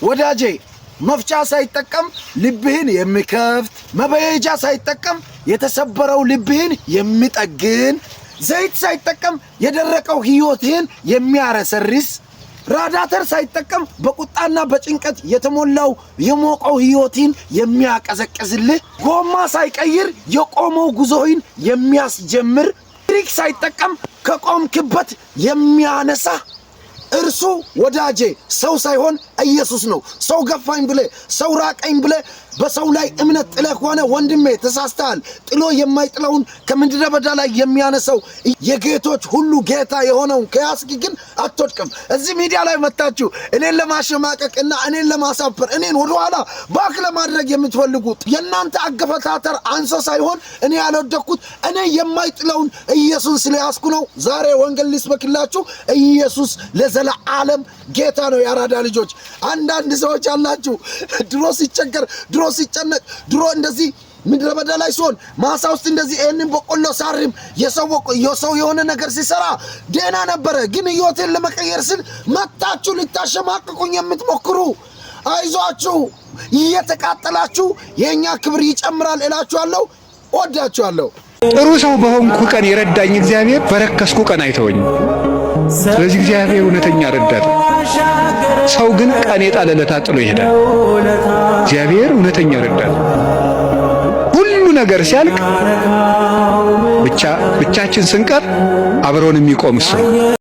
ወዳጄ መፍቻ ሳይጠቀም ልብህን የሚከፍት መበየጃ ሳይጠቀም የተሰበረው ልብህን የሚጠግን ዘይት ሳይጠቀም የደረቀው ህይወትህን የሚያረሰርስ ራዳተር ሳይጠቀም በቁጣና በጭንቀት የተሞላው የሞቀው ህይወትን የሚያቀዘቅዝልህ ጎማ ሳይቀይር የቆመው ጉዞህን የሚያስጀምር ብሬክ ሳይጠቀም ከቆምክበት የሚያነሳ እርሱ ወዳጄ ሰው ሳይሆን ኢየሱስ ነው። ሰው ገፋኝ ብለ ሰው ራቀኝ ብለ በሰው ላይ እምነት ጥለህ ሆነ ወንድሜ ተሳስተሃል። ጥሎ የማይጥለውን ከምድረ በዳ ላይ የሚያነሳው የጌቶች ሁሉ ጌታ የሆነው ከያስኪ ግን አትወድቅም። እዚህ ሚዲያ ላይ መጣችሁ እኔን ለማሸማቀቅና እኔን ለማሳፈር እኔን ወደ ኋላ ባክ ለማድረግ የምትፈልጉት የናንተ አገፈታተር አንሶ ሳይሆን እኔ ያልወደኩት እኔ የማይጥለውን ኢየሱስ ስለያስኩ ነው። ዛሬ ወንጌል ልስበክላችሁ። ኢየሱስ ለዘላለም ጌታ ነው። ያራዳ ልጆች አንዳንድ ሰዎች አላችሁ ድሮ ሲቸገር ድሮ ሲጨነቅ ድሮ እንደዚህ ምድረ በዳ ላይ ሲሆን ማሳ ውስጥ እንደዚህ እንን በቆሎ ሳርም የሰው የሆነ ነገር ሲሰራ ደና ነበረ። ግን ህይወትን ለመቀየር ስል መጣችሁ ልታሸማቅቁኝ የምትሞክሩ አይዟችሁ፣ እየተቃጠላችሁ የኛ ክብር ይጨምራል እላችኋለሁ። ወዳችኋለሁ። ጥሩ ሰው በሆንኩ ቀን የረዳኝ እግዚአብሔር በረከስኩ ቀን አይተወኝም። ስለዚህ እግዚአብሔር እውነተኛ ረዳት። ሰው ግን ቀን የጣለለታ ጥሎ ይሄዳል። እግዚአብሔር እውነተኛ ረዳት። ሁሉ ነገር ሲያልቅ ብቻችን ስንቀር አብሮን የሚቆም እሱ ነው።